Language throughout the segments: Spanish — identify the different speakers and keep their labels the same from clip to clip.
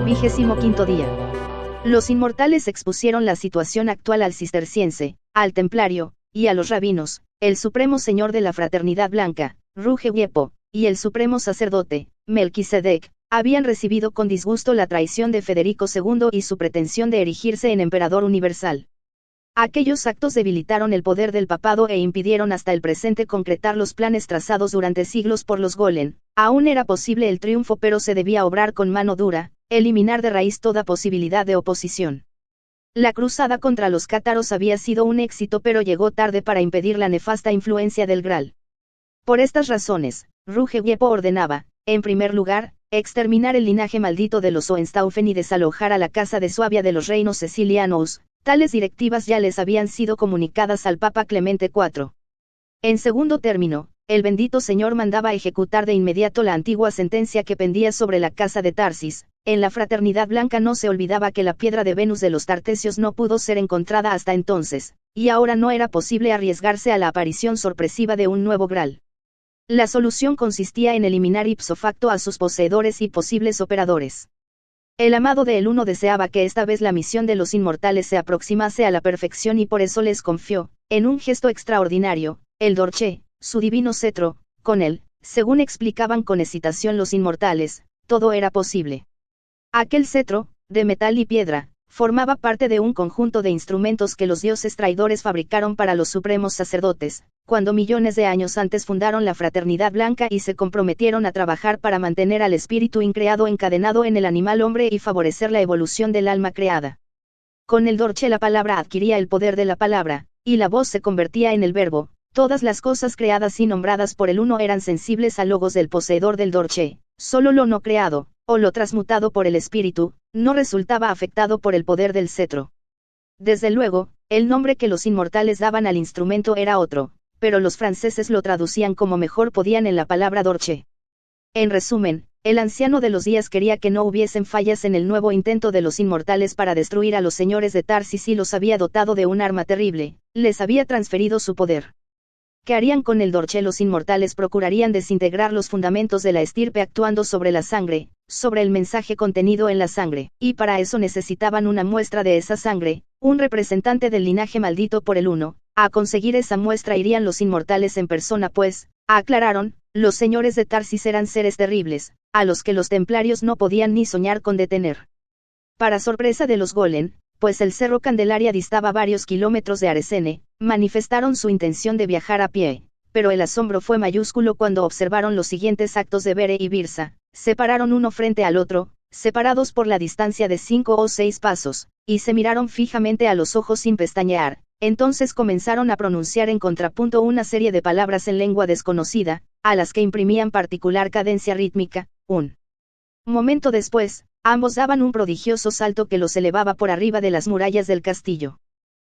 Speaker 1: 25º día. Los inmortales expusieron la situación actual al cisterciense, al templario, y a los rabinos, el supremo señor de la fraternidad blanca, Ruge Huiepo, y el supremo sacerdote, Melquisedec, habían recibido con disgusto la traición de Federico II y su pretensión de erigirse en emperador universal. Aquellos actos debilitaron el poder del papado e impidieron hasta el presente concretar los planes trazados durante siglos por los Golem. Aún era posible el triunfo, pero se debía obrar con mano dura, eliminar de raíz toda posibilidad de oposición. La cruzada contra los cátaros había sido un éxito, pero llegó tarde para impedir la nefasta influencia del Graal. Por estas razones, Ruge Huiepo ordenaba, en primer lugar, exterminar el linaje maldito de los Hohenstaufen y desalojar a la Casa de Suabia de los reinos sicilianos. Tales directivas ya les habían sido comunicadas al Papa Clemente IV. En segundo término, el bendito Señor mandaba ejecutar de inmediato la antigua sentencia que pendía sobre la casa de Tarsis. En la fraternidad blanca no se olvidaba que la piedra de Venus de los Tartesios no pudo ser encontrada hasta entonces, y ahora no era posible arriesgarse a la aparición sorpresiva de un nuevo Graal. La solución consistía en eliminar ipso facto a sus poseedores y posibles operadores. El amado de El Uno deseaba que esta vez la misión de los inmortales se aproximase a la perfección y por eso les confió, en un gesto extraordinario, el Dorche, su divino cetro. Con él, según explicaban con excitación los inmortales, todo era posible. Aquel cetro, de metal y piedra, formaba parte de un conjunto de instrumentos que los dioses traidores fabricaron para los supremos sacerdotes, cuando millones de años antes fundaron la fraternidad blanca y se comprometieron a trabajar para mantener al espíritu increado encadenado en el animal hombre y favorecer la evolución del alma creada. Con el Dorche la palabra adquiría el poder de la palabra, y la voz se convertía en el verbo. Todas las cosas creadas y nombradas por el Uno eran sensibles al logos del poseedor del Dorche, solo lo no creado, o lo transmutado por el espíritu, no resultaba afectado por el poder del cetro. Desde luego, el nombre que los inmortales daban al instrumento era otro, pero los franceses lo traducían como mejor podían en la palabra Dorche. En resumen, el anciano de los días quería que no hubiesen fallas en el nuevo intento de los inmortales para destruir a los señores de Tarsis y los había dotado de un arma terrible, les había transferido su poder. ¿Qué harían con el Dorche? Los inmortales procurarían desintegrar los fundamentos de la estirpe actuando sobre la sangre, sobre el mensaje contenido en la sangre, y para eso necesitaban una muestra de esa sangre, un representante del linaje maldito por el Uno. A conseguir esa muestra irían los inmortales en persona, pues, aclararon, los señores de Tarsis eran seres terribles, a los que los templarios no podían ni soñar con detener. Para sorpresa de los Golem, pues el Cerro Candelaria distaba varios kilómetros de Aresene, manifestaron su intención de viajar a pie, pero el asombro fue mayúsculo cuando observaron los siguientes actos de Bere y Birsa. Se pararon uno frente al otro, separados por la distancia de 5 o 6 pasos, y se miraron fijamente a los ojos sin pestañear. Entonces comenzaron a pronunciar en contrapunto una serie de palabras en lengua desconocida, a las que imprimían particular cadencia rítmica. Un momento después, ambos daban un prodigioso salto que los elevaba por arriba de las murallas del castillo.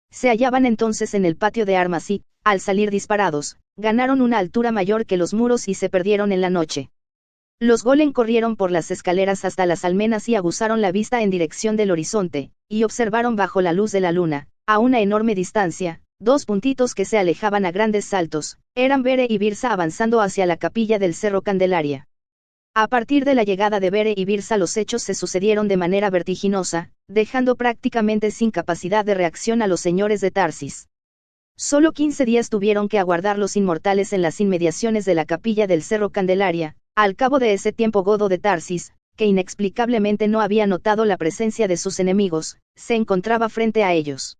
Speaker 1: Se hallaban entonces en el patio de armas y, al salir disparados, ganaron una altura mayor que los muros y se perdieron en la noche. Los Golem corrieron por las escaleras hasta las almenas y aguzaron la vista en dirección del horizonte, y observaron bajo la luz de la luna, a una enorme distancia, dos puntitos que se alejaban a grandes saltos. Eran Bere y Birsa avanzando hacia la capilla del Cerro Candelaria. A partir de la llegada de Bere y Birsa los hechos se sucedieron de manera vertiginosa, dejando prácticamente sin capacidad de reacción a los señores de Tarsis. Solo 15 días tuvieron que aguardar los inmortales en las inmediaciones de la capilla del Cerro Candelaria. Al cabo de ese tiempo Godo de Tarsis, que inexplicablemente no había notado la presencia de sus enemigos, se encontraba frente a ellos.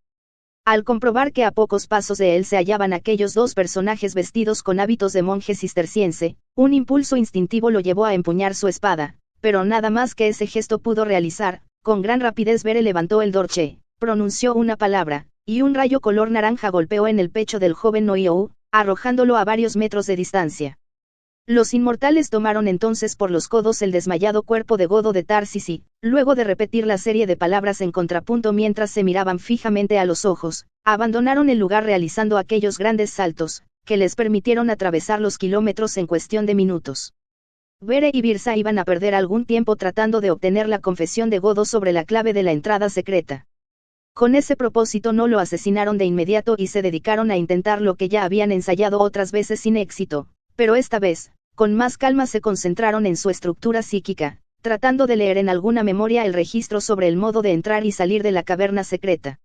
Speaker 1: Al comprobar que a pocos pasos de él se hallaban aquellos dos personajes vestidos con hábitos de monje cisterciense, un impulso instintivo lo llevó a empuñar su espada, pero nada más que ese gesto pudo realizar. Con gran rapidez Bere levantó el Dorche, pronunció una palabra, y un rayo color naranja golpeó en el pecho del joven Noiou, arrojándolo a varios metros de distancia. Los inmortales tomaron entonces por los codos el desmayado cuerpo de Godo de Tarsis y, luego de repetir la serie de palabras en contrapunto mientras se miraban fijamente a los ojos, abandonaron el lugar realizando aquellos grandes saltos, que les permitieron atravesar los kilómetros en cuestión de minutos. Bere y Birsa iban a perder algún tiempo tratando de obtener la confesión de Godo sobre la clave de la entrada secreta. Con ese propósito no lo asesinaron de inmediato y se dedicaron a intentar lo que ya habían ensayado otras veces sin éxito, Pero esta vez, con más calma se concentraron en su estructura psíquica, tratando de leer en alguna memoria el registro sobre el modo de entrar y salir de la caverna secreta.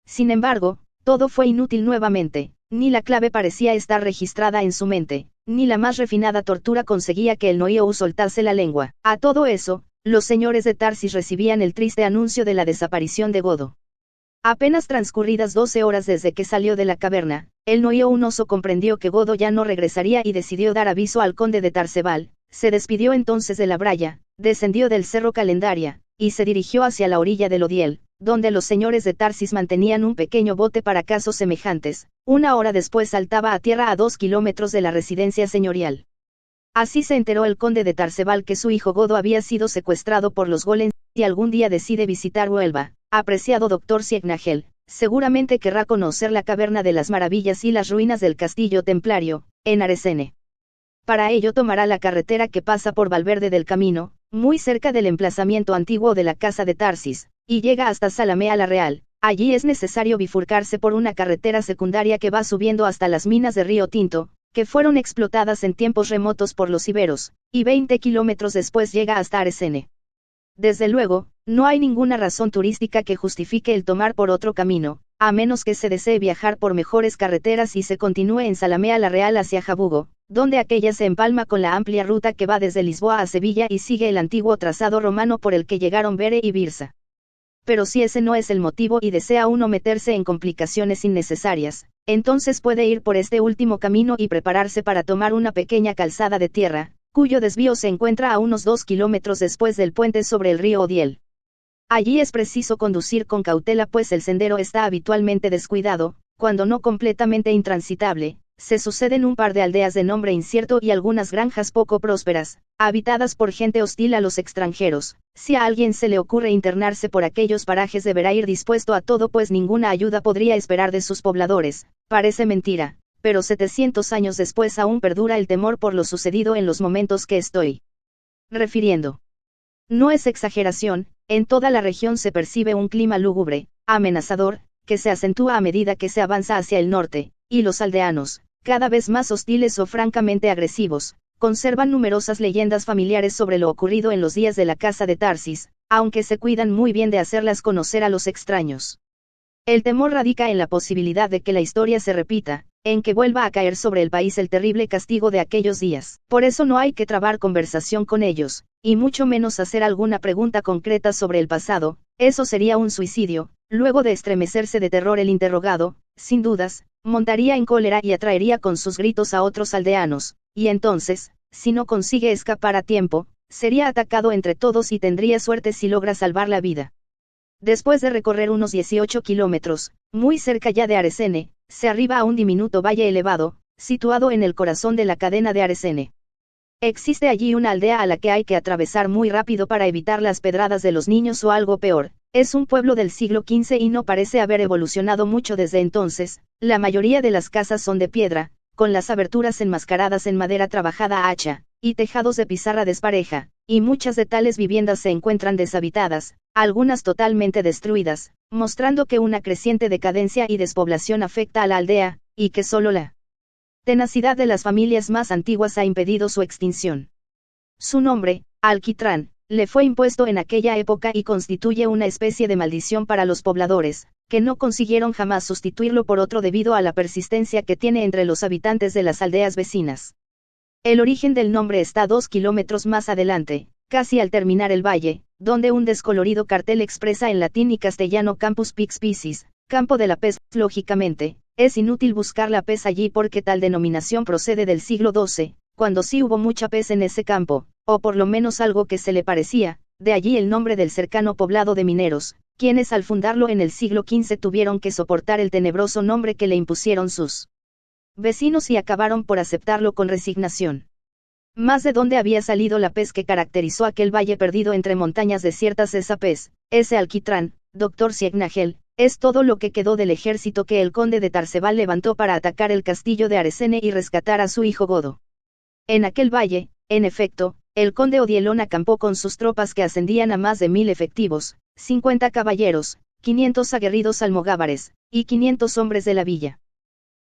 Speaker 1: Sin embargo, todo fue inútil nuevamente, ni la clave parecía estar registrada en su mente, ni la más refinada tortura conseguía que el Noiou soltase la lengua. A todo eso, los señores de Tarsis recibían el triste anuncio de la desaparición de Godo. Apenas transcurridas 12 horas desde que salió de la caverna, el Noiou oso comprendió que Godo ya no regresaría y decidió dar aviso al conde de Tarsebal. Se despidió entonces de la Braya, descendió del cerro Calendaria, y se dirigió hacia la orilla del Odiel, donde los señores de Tarsis mantenían un pequeño bote para casos semejantes. Una hora después saltaba a tierra a 2 kilómetros de la residencia señorial. Así se enteró el conde de Tarsebal que su hijo Godo había sido secuestrado por los golems, y algún día decide visitar Huelva. Apreciado doctor Ciegnagel, seguramente querrá conocer la caverna de las maravillas y las ruinas del castillo templario, en Aresene. Para ello tomará la carretera que pasa por Valverde del Camino, muy cerca del emplazamiento antiguo de la casa de Tarsis, y llega hasta Salamea la Real. Allí es necesario bifurcarse por una carretera secundaria que va subiendo hasta las minas de Río Tinto, que fueron explotadas en tiempos remotos por los iberos, y 20 kilómetros después llega hasta Aresene. Desde luego, no hay ninguna razón turística que justifique el tomar por otro camino, a menos que se desee viajar por mejores carreteras y se continúe en Salamea la Real hacia Jabugo, donde aquella se empalma con la amplia ruta que va desde Lisboa a Sevilla y sigue el antiguo trazado romano por el que llegaron Bere y Birsa. Pero si ese no es el motivo y desea uno meterse en complicaciones innecesarias, entonces puede ir por este último camino y prepararse para tomar una pequeña calzada de tierra, cuyo desvío se encuentra a unos 2 kilómetros después del puente sobre el río Odiel. Allí es preciso conducir con cautela pues el sendero está habitualmente descuidado, cuando no completamente intransitable. Se suceden un par de aldeas de nombre incierto y algunas granjas poco prósperas, habitadas por gente hostil a los extranjeros. Si a alguien se le ocurre internarse por aquellos parajes deberá ir dispuesto a todo pues ninguna ayuda podría esperar de sus pobladores. Parece mentira, pero 700 años después aún perdura el temor por lo sucedido en los momentos que estoy refiriendo. No es exageración, en toda la región se percibe un clima lúgubre, amenazador, que se acentúa a medida que se avanza hacia el norte, y los aldeanos, cada vez más hostiles o francamente agresivos, conservan numerosas leyendas familiares sobre lo ocurrido en los días de la casa de Tarsis, aunque se cuidan muy bien de hacerlas conocer a los extraños. El temor radica en la posibilidad de que la historia se repita, en que vuelva a caer sobre el país el terrible castigo de aquellos días. Por eso no hay que trabar conversación con ellos, y mucho menos hacer alguna pregunta concreta sobre el pasado, eso sería un suicidio. Luego de estremecerse de terror el interrogado, sin dudas, montaría en cólera y atraería con sus gritos a otros aldeanos, y entonces, si no consigue escapar a tiempo, sería atacado entre todos y tendría suerte si logra salvar la vida. Después de recorrer unos 18 kilómetros, muy cerca ya de Aresene, se arriba a un diminuto valle elevado, situado en el corazón de la cadena de Aresene. Existe allí una aldea a la que hay que atravesar muy rápido para evitar las pedradas de los niños o algo peor. Es un pueblo del siglo XV y no parece haber evolucionado mucho desde entonces. La mayoría de las casas son de piedra, con las aberturas enmascaradas en madera trabajada a hacha, y tejados de pizarra despareja, y muchas de tales viviendas se encuentran deshabitadas, algunas totalmente destruidas, mostrando que una creciente decadencia y despoblación afecta a la aldea, y que solo la tenacidad de las familias más antiguas ha impedido su extinción. Su nombre, Alquitrán, le fue impuesto en aquella época y constituye una especie de maldición para los pobladores, que no consiguieron jamás sustituirlo por otro debido a la persistencia que tiene entre los habitantes de las aldeas vecinas. El origen del nombre está 2 kilómetros más adelante, casi al terminar el valle, donde un descolorido cartel expresa en latín y castellano Campus Pix Piscis, campo de la pez. Lógicamente, es inútil buscar la pez allí porque tal denominación procede del siglo XII, cuando sí hubo mucha pez en ese campo, o por lo menos algo que se le parecía, de allí el nombre del cercano poblado de mineros, quienes al fundarlo en el siglo XV tuvieron que soportar el tenebroso nombre que le impusieron sus vecinos y acabaron por aceptarlo con resignación. Más de dónde había salido la pez que caracterizó aquel valle perdido entre montañas desiertas. Esa pez, ese alquitrán, doctor Ciegnagel, es todo lo que quedó del ejército que el conde de Tarsebal levantó para atacar el castillo de Aresene y rescatar a su hijo Godo. En aquel valle, en efecto, el conde Odielón acampó con sus tropas que ascendían a más de 1000 efectivos, 50 caballeros, 500 aguerridos almogávares, y 500 hombres de la villa.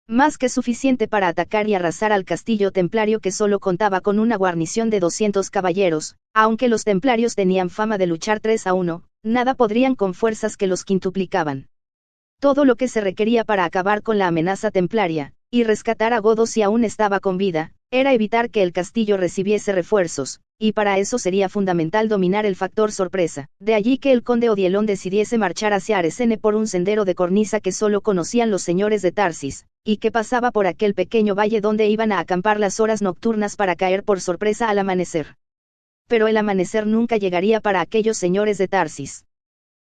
Speaker 1: Más que suficiente para atacar y arrasar al castillo templario que solo contaba con una guarnición de 200 caballeros, aunque los templarios tenían fama de luchar 3-1, nada podrían con fuerzas que los quintuplicaban. Todo lo que se requería para acabar con la amenaza templaria, y rescatar a Godó si aún estaba con vida, era evitar que el castillo recibiese refuerzos, y para eso sería fundamental dominar el factor sorpresa. De allí que el conde Odielón decidiese marchar hacia Aresene por un sendero de cornisa que solo conocían los señores de Tarsis, y que pasaba por aquel pequeño valle donde iban a acampar las horas nocturnas para caer por sorpresa al amanecer. Pero el amanecer nunca llegaría para aquellos señores de Tarsis.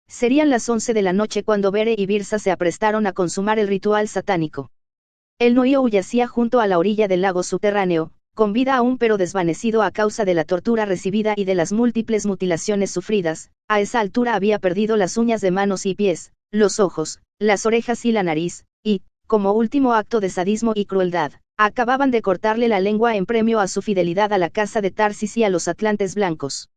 Speaker 1: Serían las 11 de la noche cuando Bere y Birsa se aprestaron a consumar el ritual satánico. El Noiou yacía junto a la orilla del lago subterráneo, con vida aún pero desvanecido a causa de la tortura recibida y de las múltiples mutilaciones sufridas. A esa altura había perdido las uñas de manos y pies, los ojos, las orejas y la nariz, y, como último acto de sadismo y crueldad, acababan de cortarle la lengua en premio a su fidelidad a la casa de Tarsis y a los Atlantes blancos.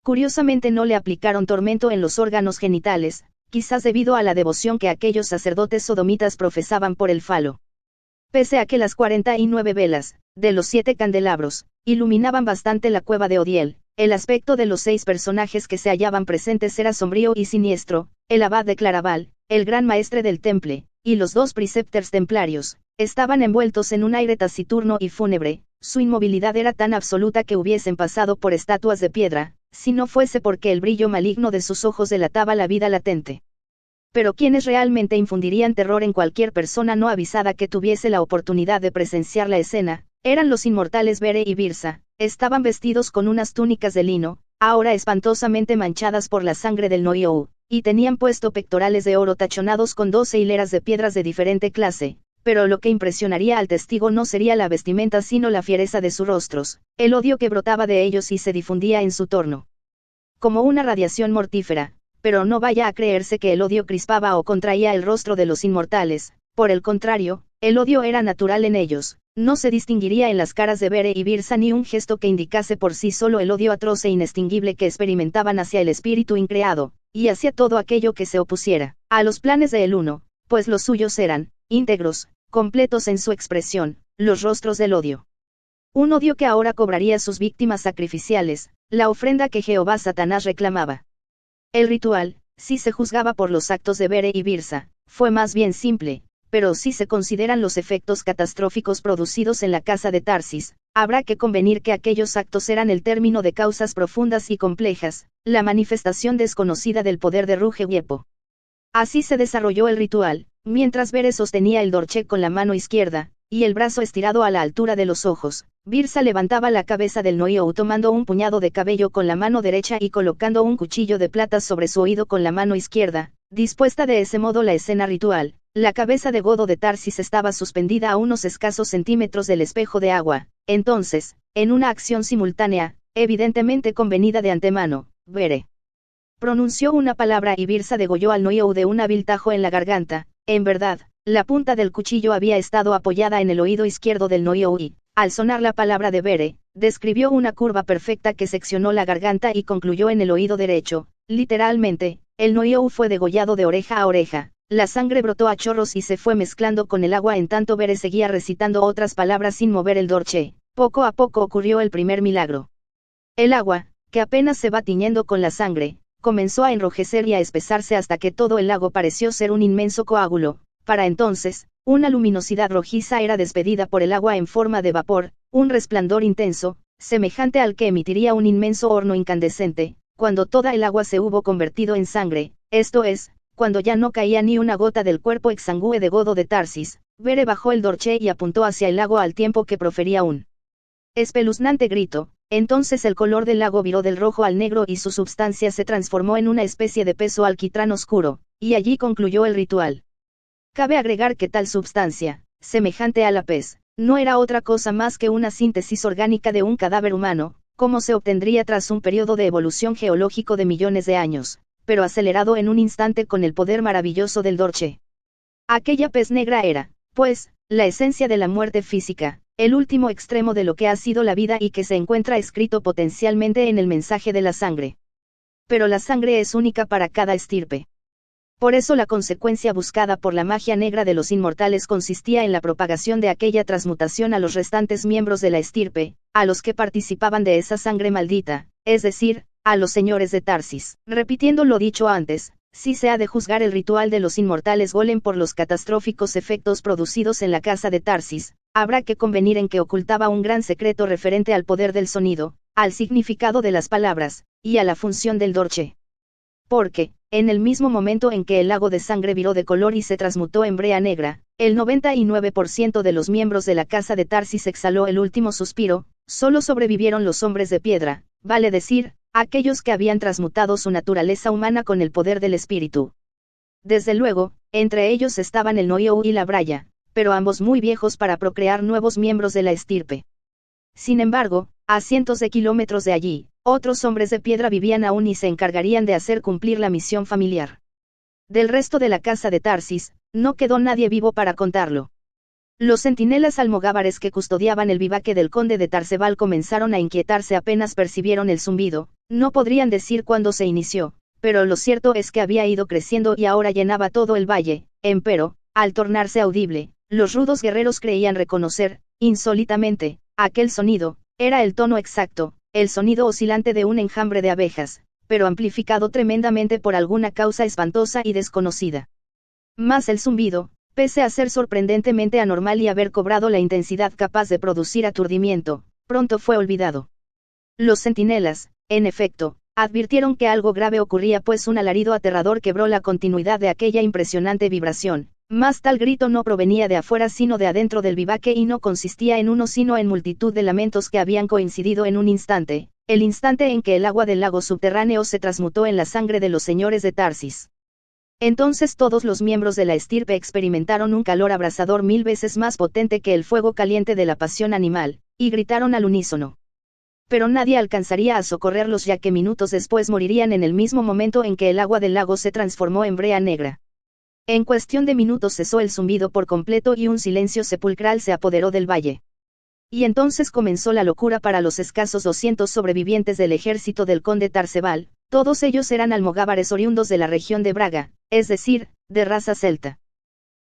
Speaker 1: Curiosamente no le aplicaron tormento en los órganos genitales, quizás debido a la devoción que aquellos sacerdotes sodomitas profesaban por el falo. Pese a que las 49 velas, de los 7 candelabros, iluminaban bastante la cueva de Odiel, el aspecto de los 6 personajes que se hallaban presentes era sombrío y siniestro. El abad de Claraval, el gran maestre del temple, y los 2 preceptors templarios, estaban envueltos en un aire taciturno y fúnebre. Su inmovilidad era tan absoluta que hubiesen pasado por estatuas de piedra, si no fuese porque el brillo maligno de sus ojos delataba la vida latente. Pero quienes realmente infundirían terror en cualquier persona no avisada que tuviese la oportunidad de presenciar la escena, eran los inmortales Bere y Birsa. Estaban vestidos con unas túnicas de lino, ahora espantosamente manchadas por la sangre del Noiou, y tenían puesto pectorales de oro tachonados con 12 hileras de piedras de diferente clase. Pero lo que impresionaría al testigo no sería la vestimenta sino la fiereza de sus rostros, el odio que brotaba de ellos y se difundía en su torno. Como una radiación mortífera. Pero no vaya a creerse que el odio crispaba o contraía el rostro de los inmortales. Por el contrario, el odio era natural en ellos. No se distinguiría en las caras de Bere y Birsa ni un gesto que indicase por sí solo el odio atroz e inextinguible que experimentaban hacia el espíritu increado, y hacia todo aquello que se opusiera a los planes de el uno, pues los suyos eran, íntegros, completos en su expresión, los rostros del odio. Un odio que ahora cobraría sus víctimas sacrificiales, la ofrenda que Jehová Satanás reclamaba. El ritual, si se juzgaba por los actos de Bere y Birsa, fue más bien simple, pero si se consideran los efectos catastróficos producidos en la casa de Tarsis, habrá que convenir que aquellos actos eran el término de causas profundas y complejas, la manifestación desconocida del poder de Ruge Huiepo. Así se desarrolló el ritual, mientras Bere sostenía el dorche con la mano izquierda, y el brazo estirado a la altura de los ojos. Birsa levantaba la cabeza del Noiou tomando un puñado de cabello con la mano derecha y colocando un cuchillo de plata sobre su oído con la mano izquierda. Dispuesta de ese modo la escena ritual, la cabeza de Godó de Tarsis estaba suspendida a unos escasos centímetros del espejo de agua. Entonces, en una acción simultánea, evidentemente convenida de antemano, Bere pronunció una palabra y Birsa degolló al Noiou de un hábil tajo en la garganta. En verdad, la punta del cuchillo había estado apoyada en el oído izquierdo del Noiou y, al sonar la palabra de Bere, describió una curva perfecta que seccionó la garganta y concluyó en el oído derecho. Literalmente, el Noiou fue degollado de oreja a oreja. La sangre brotó a chorros y se fue mezclando con el agua en tanto Bere seguía recitando otras palabras sin mover el dorche. Poco a poco ocurrió el primer milagro. El agua, que apenas se va tiñendo con la sangre, comenzó a enrojecer y a espesarse hasta que todo el lago pareció ser un inmenso coágulo. Para entonces, una luminosidad rojiza era despedida por el agua en forma de vapor, un resplandor intenso, semejante al que emitiría un inmenso horno incandescente, cuando toda el agua se hubo convertido en sangre, esto es, cuando ya no caía ni una gota del cuerpo exangüe de Godó de Tarsis. Bere bajó el dorche y apuntó hacia el lago al tiempo que profería un espeluznante grito. Entonces el color del lago viró del rojo al negro y su substancia se transformó en una especie de peso alquitrán oscuro, y allí concluyó el ritual. Cabe agregar que tal substancia, semejante a la pez, no era otra cosa más que una síntesis orgánica de un cadáver humano, como se obtendría tras un periodo de evolución geológico de millones de años, pero acelerado en un instante con el poder maravilloso del dorche. Aquella pez negra era, pues, la esencia de la muerte física, el último extremo de lo que ha sido la vida y que se encuentra escrito potencialmente en el mensaje de la sangre. Pero la sangre es única para cada estirpe. Por eso la consecuencia buscada por la magia negra de los inmortales consistía en la propagación de aquella transmutación a los restantes miembros de la estirpe, a los que participaban de esa sangre maldita, es decir, a los señores de Tarsis. Repitiendo lo dicho antes, si se ha de juzgar el ritual de los inmortales golem por los catastróficos efectos producidos en la casa de Tarsis, habrá que convenir en que ocultaba un gran secreto referente al poder del sonido, al significado de las palabras, y a la función del dorche. Porque, en el mismo momento en que el lago de sangre viró de color y se transmutó en brea negra, el 99% de los miembros de la casa de Tarsis exhaló el último suspiro, solo sobrevivieron los hombres de piedra, vale decir, aquellos que habían transmutado su naturaleza humana con el poder del espíritu. Desde luego, entre ellos estaban el Noiou y la Braya, pero ambos muy viejos para procrear nuevos miembros de la estirpe. Sin embargo, a cientos de kilómetros de allí, otros hombres de piedra vivían aún y se encargarían de hacer cumplir la misión familiar. Del resto de la casa de Tarsis, no quedó nadie vivo para contarlo. Los centinelas almogávares que custodiaban el vivaque del conde de Tarsebal comenzaron a inquietarse apenas percibieron el zumbido, no podrían decir cuándo se inició, pero lo cierto es que había ido creciendo y ahora llenaba todo el valle, empero, al tornarse audible, los rudos guerreros creían reconocer, insólitamente, aquel sonido, era el tono exacto, el sonido oscilante de un enjambre de abejas, pero amplificado tremendamente por alguna causa espantosa y desconocida. Mas el zumbido, pese a ser sorprendentemente anormal y haber cobrado la intensidad capaz de producir aturdimiento, pronto fue olvidado. Los centinelas, en efecto, advirtieron que algo grave ocurría pues un alarido aterrador quebró la continuidad de aquella impresionante vibración, mas tal grito no provenía de afuera sino de adentro del vivaque y no consistía en uno sino en multitud de lamentos que habían coincidido en un instante, el instante en que el agua del lago subterráneo se transmutó en la sangre de los señores de Tarsis. Entonces todos los miembros de la estirpe experimentaron un calor abrasador 1000 veces más potente que el fuego caliente de la pasión animal, y gritaron al unísono. Pero nadie alcanzaría a socorrerlos ya que minutos después morirían en el mismo momento en que el agua del lago se transformó en brea negra. En cuestión de minutos cesó el zumbido por completo y un silencio sepulcral se apoderó del valle. Y entonces comenzó la locura para los escasos 200 sobrevivientes del ejército del conde Tarsebal, todos ellos eran almogávares oriundos de la región de Braga, es decir, de raza celta.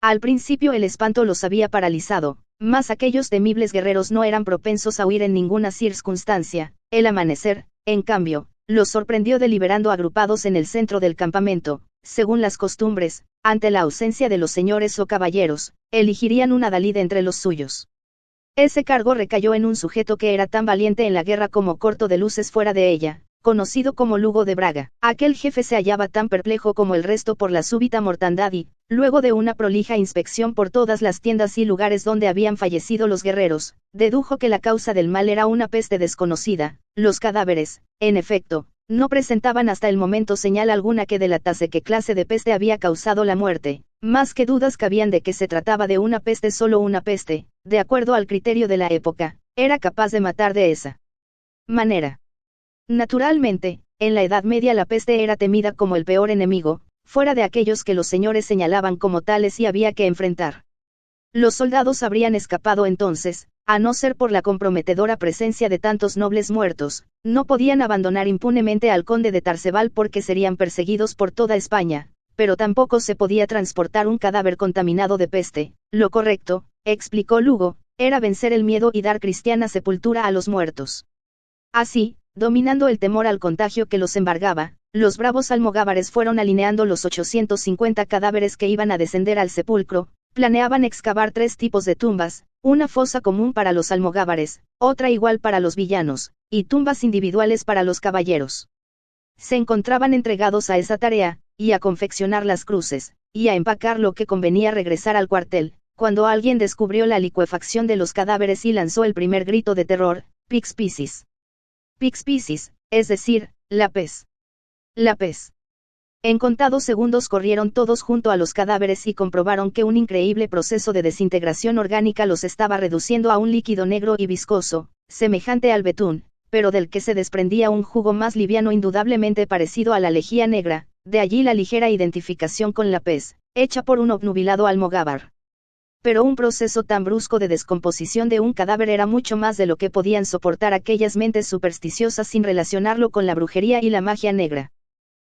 Speaker 1: Al principio el espanto los había paralizado, mas aquellos temibles guerreros no eran propensos a huir en ninguna circunstancia, el amanecer, en cambio, los sorprendió deliberando agrupados en el centro del campamento, según las costumbres, ante la ausencia de los señores o caballeros, elegirían un adalid entre los suyos. Ese cargo recayó en un sujeto que era tan valiente en la guerra como corto de luces fuera de ella, conocido como Lugo de Braga. Aquel jefe se hallaba tan perplejo como el resto por la súbita mortandad y, luego de una prolija inspección por todas las tiendas y lugares donde habían fallecido los guerreros, dedujo que la causa del mal era una peste desconocida. Los cadáveres, en efecto, no presentaban hasta el momento señal alguna que delatase qué clase de peste había causado la muerte, más que dudas cabían de que se trataba de una peste. Solo una peste, de acuerdo al criterio de la época, era capaz de matar de esa manera. Naturalmente, en la Edad Media la peste era temida como el peor enemigo, fuera de aquellos que los señores señalaban como tales y había que enfrentar. Los soldados habrían escapado entonces, a no ser por la comprometedora presencia de tantos nobles muertos, no podían abandonar impunemente al conde de Tarsebal porque serían perseguidos por toda España, pero tampoco se podía transportar un cadáver contaminado de peste. Lo correcto, explicó Lugo, era vencer el miedo y dar cristiana sepultura a los muertos. Así, dominando el temor al contagio que los embargaba, los bravos almogávares fueron alineando los 850 cadáveres que iban a descender al sepulcro. Planeaban excavar 3 tipos de tumbas, una fosa común para los almogávares, otra igual para los villanos, y tumbas individuales para los caballeros. Se encontraban entregados a esa tarea, y a confeccionar las cruces, y a empacar lo que convenía regresar al cuartel, cuando alguien descubrió la licuefacción de los cadáveres y lanzó el primer grito de terror: Pix Piscis. Pix Piscis, es decir, la pez. La pez. En contados segundos corrieron todos junto a los cadáveres y comprobaron que un increíble proceso de desintegración orgánica los estaba reduciendo a un líquido negro y viscoso, semejante al betún, pero del que se desprendía un jugo más liviano indudablemente parecido a la lejía negra, de allí la ligera identificación con la pez, hecha por un obnubilado almogávar. Pero un proceso tan brusco de descomposición de un cadáver era mucho más de lo que podían soportar aquellas mentes supersticiosas sin relacionarlo con la brujería y la magia negra.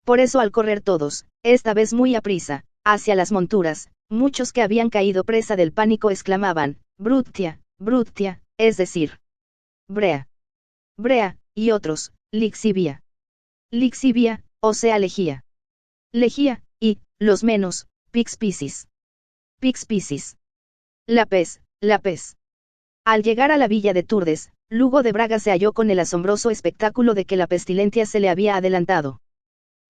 Speaker 1: Por eso al correr todos, esta vez muy aprisa, hacia las monturas, muchos que habían caído presa del pánico exclamaban, Brutia, Brutia, es decir, Brea, Brea, y otros, Lixivia. Lixivia, o sea Legía. Legía, y, los menos, Pix Pisis. Pix Pisis. La pez, la pez. Al llegar a la villa de Turdes, Lugo de Braga se halló con el asombroso espectáculo de que la pestilencia se le había adelantado.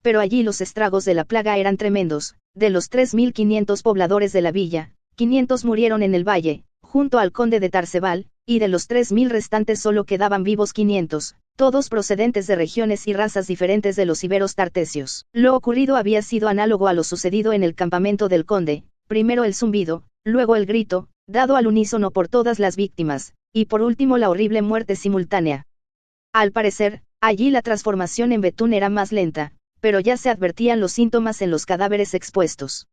Speaker 1: Pero allí los estragos de la plaga eran tremendos, de los 3.500 pobladores de la villa, 500 murieron en el valle, junto al conde de Tarsebal, y de los 3.000 restantes solo quedaban vivos 500, todos procedentes de regiones y razas diferentes de los iberos tartesios. Lo ocurrido había sido análogo a lo sucedido en el campamento del conde, primero el zumbido, luego el grito, dado al unísono por todas las víctimas, y por último la horrible muerte simultánea. Al parecer, allí la transformación en betún era más lenta, pero ya se advertían los síntomas en los cadáveres expuestos.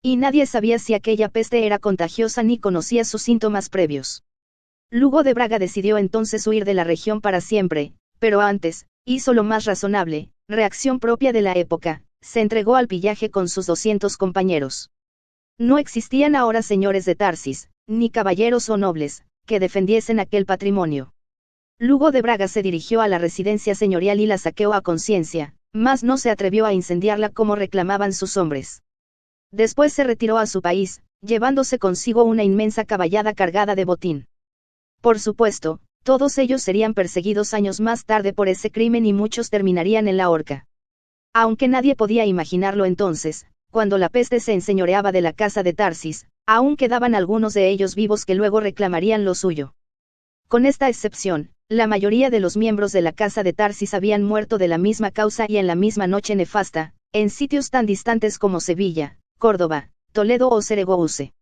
Speaker 1: Y nadie sabía si aquella peste era contagiosa ni conocía sus síntomas previos. Lugo de Braga decidió entonces huir de la región para siempre, pero antes, hizo lo más razonable, reacción propia de la época, se entregó al pillaje con sus 200 compañeros. No existían ahora señores de Tarsis, ni caballeros o nobles, que defendiesen aquel patrimonio. Lugo de Braga se dirigió a la residencia señorial y la saqueó a conciencia, mas no se atrevió a incendiarla como reclamaban sus hombres. Después se retiró a su país, llevándose consigo una inmensa caballada cargada de botín. Por supuesto, todos ellos serían perseguidos años más tarde por ese crimen y muchos terminarían en la horca. Aunque nadie podía imaginarlo entonces, cuando la peste se enseñoreaba de la casa de Tarsis, aún quedaban algunos de ellos vivos que luego reclamarían lo suyo. Con esta excepción, la mayoría de los miembros de la casa de Tarsis habían muerto de la misma causa y en la misma noche nefasta, en sitios tan distantes como Sevilla, Córdoba, Toledo o Saragossa.